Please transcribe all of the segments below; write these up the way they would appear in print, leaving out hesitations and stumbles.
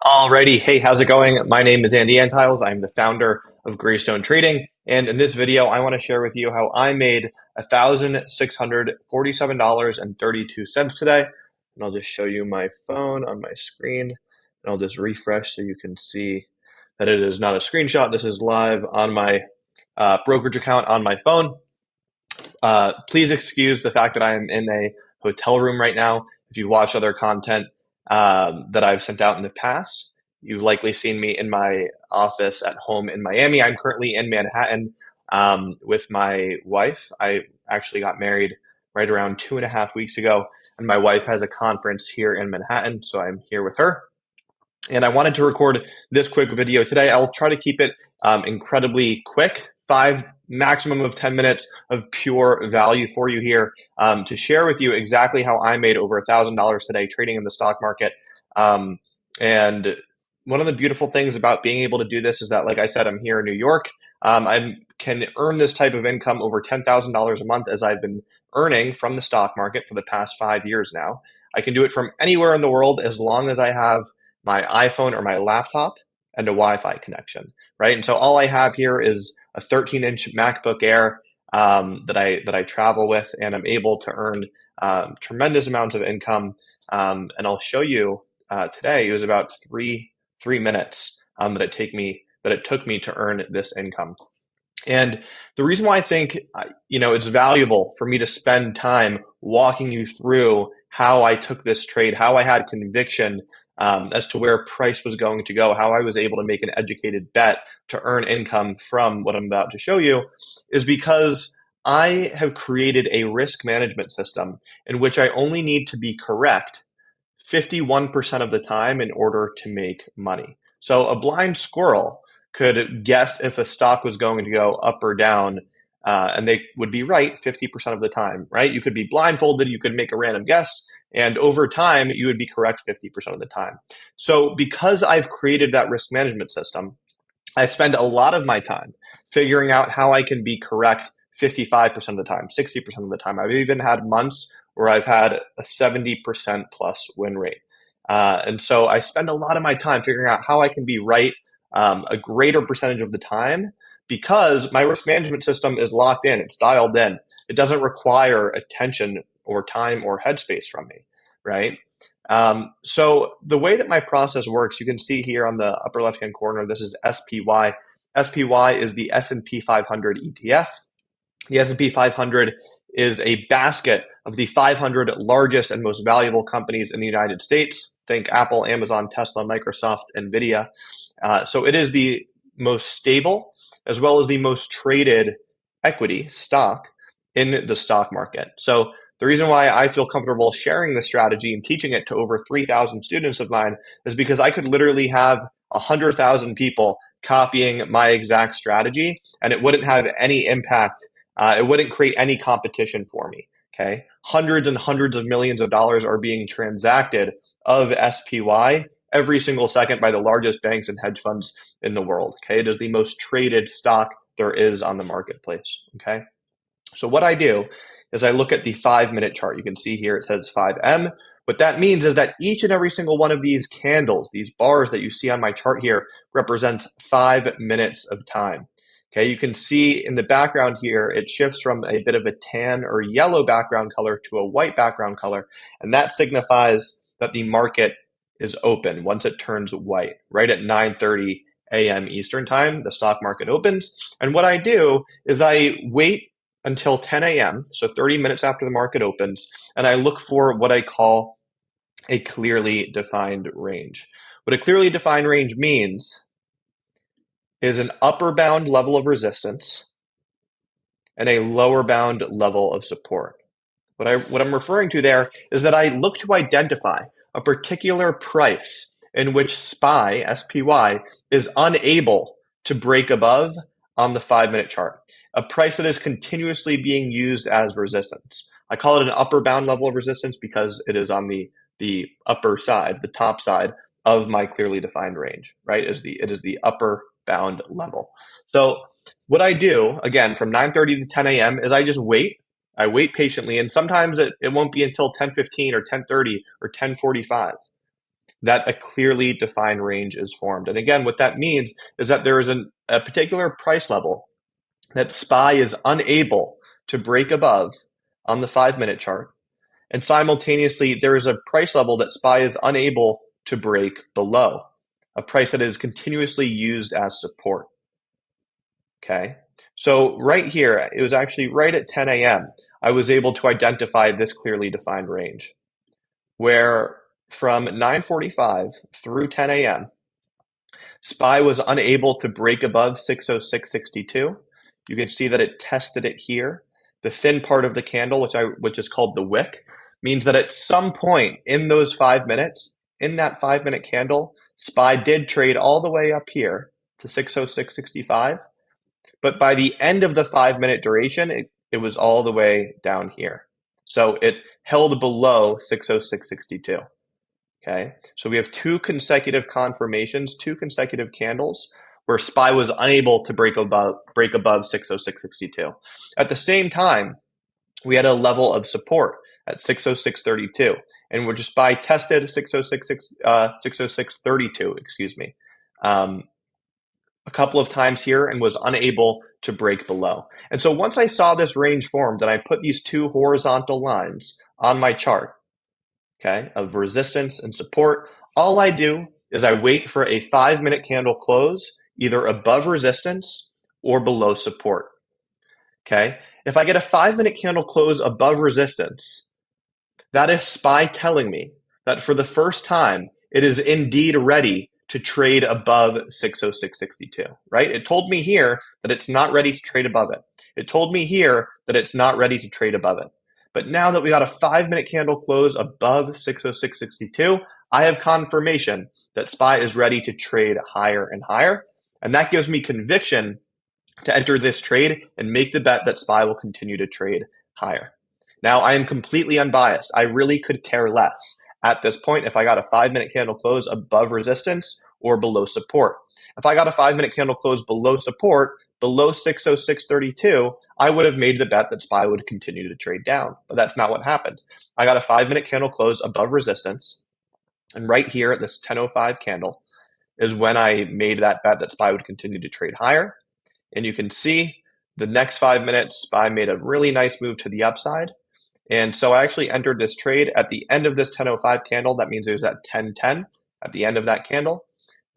Alrighty, hey, how's it going? My name is Andy Antiles. I'm the founder of Greystone Trading, and in this video, I want to share with you how I made $1,647.32 today. And I'll just show you my phone on my screen, and I'll just refresh so you can see that it is not a screenshot. This is live on my brokerage account on my phone. Please excuse the fact that I am in a hotel room right now. If you've watched other content that I've sent out in the past, you've likely seen me in my office at home in Miami. I'm currently in Manhattan with my wife. I actually got married right around 2.5 weeks ago, and my wife has a conference here in Manhattan, so I'm here with her. And I wanted to record this quick video today. I'll try to keep it incredibly quick, maximum of 10 minutes of pure value for you here to share with you exactly how I made over $1,000 today trading in the stock market. And one of the beautiful things about being able to do this is that, like I said, I'm here in New York. I can earn this type of income over $10,000 a month as I've been earning from the stock market for the past 5 years now. I can do it from anywhere in the world as long as I have my iPhone or my laptop and a Wi-Fi connection, right? And so all I have here is a 13-inch MacBook Air that I travel with, and I'm able to earn tremendous amounts of income. And I'll show you today. It was about three minutes that it took me to earn this income. And the reason why I think it's valuable for me to spend time walking you through how I took this trade, how I had conviction as to where price was going to go, how I was able to make an educated bet to earn income from what I'm about to show you, is because I have created a risk management system in which I only need to be correct 51% of the time in order to make money. So a blind squirrel could guess if a stock was going to go up or down, and they would be right 50% of the time, right? You could be blindfolded, you could make a random guess, and over time, you would be correct 50% of the time. So because I've created that risk management system, I spend a lot of my time figuring out how I can be correct 55% of the time, 60% of the time. I've even had months where I've had a 70% plus win rate. And so I spend a lot of my time figuring out how I can be right a greater percentage of the time because my risk management system is locked in, it's dialed in. It doesn't require attention or time or headspace from me, right? So the way that my process works, you can see here on the upper left-hand corner, this is SPY. SPY is the S&P 500 ETF. The S&P 500 is a basket of the 500 largest and most valuable companies in the United States. Think Apple, Amazon, Tesla, Microsoft, NVIDIA. So it is the most stable as well as the most traded equity stock in the stock market. So the reason why I feel comfortable sharing this strategy and teaching it to over 3,000 students of mine is because I could literally have 100,000 people copying my exact strategy and it wouldn't have any impact. It wouldn't create any competition for me. Okay. Hundreds and hundreds of millions of dollars are being transacted of SPY every single second by the largest banks and hedge funds in the world. Okay. It is the most traded stock there is on the marketplace. Okay. So what I do is I look at the 5-minute chart. You can see here it says 5M. What that means is that each and every single one of these candles, these bars that you see on my chart here, represents 5 minutes of time. Okay, you can see in the background here, it shifts from a bit of a tan or yellow background color to a white background color, and that signifies that the market is open once it turns white. Right at 9:30 a.m. Eastern time, the stock market opens. And what I do is I wait until 10 a.m., so 30 minutes after the market opens, and I look for what I call a clearly defined range. What a clearly defined range means is an upper bound level of resistance and a lower bound level of support. What I'm referring to there is that I look to identify a particular price in which SPY is unable to break above on the 5-minute chart, a price that is continuously being used as resistance. I call it an upper bound level of resistance because it is on the upper side, the top side of my clearly defined range, right? It is the upper bound level. So what I do, again, from 9:30 to 10 a.m. is I just wait. I wait patiently, and sometimes it won't be until 10:15 or 10:30 or 10:45. that a clearly defined range is formed. And again, what that means is that there is a particular price level that SPY is unable to break above on the 5-minute chart. And simultaneously, there is a price level that SPY is unable to break below, a price that is continuously used as support. Okay, so right here, it was actually right at 10 a.m., I was able to identify this clearly defined range, where from 9:45 through 10 a.m., SPY was unable to break above 606.62. You can see that it tested it here. The thin part of the candle, which is called the wick, means that at some point in those 5 minutes, in that 5-minute candle, SPY did trade all the way up here to 606.65. But by the end of the 5-minute duration, it was all the way down here. So it held below 606.62. Okay, so we have two consecutive confirmations, two consecutive candles where SPY was unable to break above 606.62. At the same time, we had a level of support at 606.32, and we're just SPY tested 606.32, excuse me, a couple of times here and was unable to break below. And so once I saw this range formed, and I put these two horizontal lines on my chart, okay, of resistance and support, all I do is I wait for a 5-minute candle close, either above resistance or below support. Okay, if I get a 5-minute candle close above resistance, that is SPY telling me that for the first time, it is indeed ready to trade above 606.62, right? It told me here that it's not ready to trade above it. It told me here that it's not ready to trade above it. But now that we got a 5-minute candle close above 606.62, I have confirmation that SPY is ready to trade higher and higher. And that gives me conviction to enter this trade and make the bet that SPY will continue to trade higher. Now, I am completely unbiased. I really could care less at this point if I got a 5-minute candle close above resistance or below support. If I got a 5-minute candle close below support, below 606.32, I would have made the bet that SPY would continue to trade down. But that's not what happened. I got a 5-minute candle close above resistance. And right here at this 10:05 candle is when I made that bet that SPY would continue to trade higher. And you can see the next 5 minutes, SPY made a really nice move to the upside. And so I actually entered this trade at the end of this 10:05 candle. That means it was at 10:10 at the end of that candle.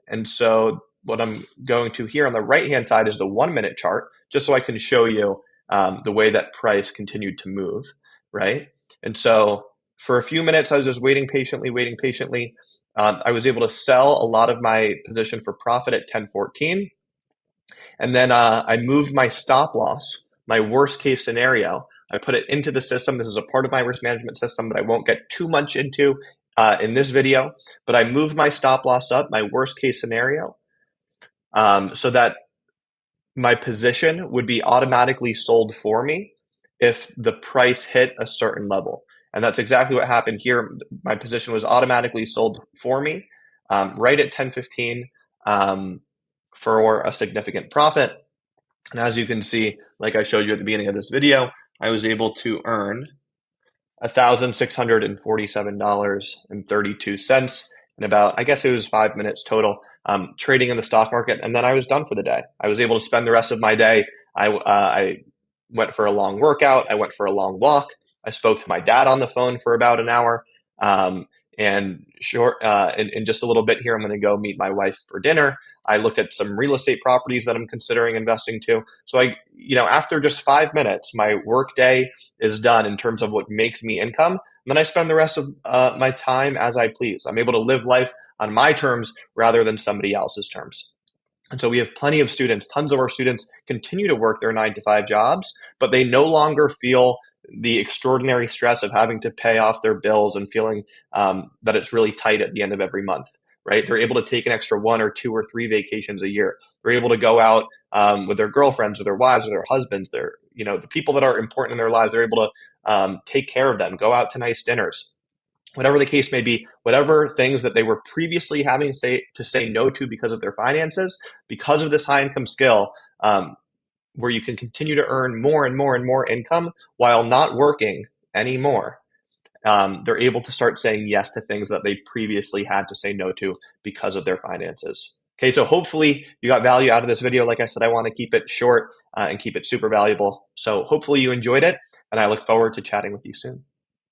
And so what I'm going to here on the right-hand side is the 1-minute chart, just so I can show you the way that price continued to move, right? And so for a few minutes, I was just waiting patiently. I was able to sell a lot of my position for profit at 10:14. And then I moved my stop loss, my worst case scenario. I put it into the system. This is a part of my risk management system that I won't get too much into in this video, but I moved my stop loss up, my worst case scenario, so that my position would be automatically sold for me if the price hit a certain level. And that's exactly what happened here. My position was automatically sold for me right at 10:15 for a significant profit. And as you can see, like I showed you at the beginning of this video, I was able to earn $1,647.32 in about, I guess it was 5 minutes total, trading in the stock market. And then I was done for the day. I was able to spend the rest of my day. I went for a long workout. I went for a long walk. I spoke to my dad on the phone for about an hour. In just a little bit here, I'm going to go meet my wife for dinner. I looked at some real estate properties that I'm considering investing to. So after just 5 minutes, my work day is done in terms of what makes me income. And then I spend the rest of my time as I please. I'm able to live life on my terms rather than somebody else's terms. And so we have plenty of students, tons of our students continue to work their 9-to-5 jobs, but they no longer feel the extraordinary stress of having to pay off their bills and feeling that it's really tight at the end of every month, right? They're able to take an extra 1 or 2 or 3 vacations a year. They're able to go out with their girlfriends or their wives or their husbands. They're, the people that are important in their lives, they're able to take care of them, go out to nice dinners. Whatever the case may be, whatever things that they were previously having to say no to because of their finances, because of this high income skill, where you can continue to earn more and more and more income while not working anymore. they're able to start saying yes to things that they previously had to say no to because of their finances. Okay, so hopefully you got value out of this video. Like I said, I want to keep it short and keep it super valuable. So hopefully you enjoyed it, and I look forward to chatting with you soon.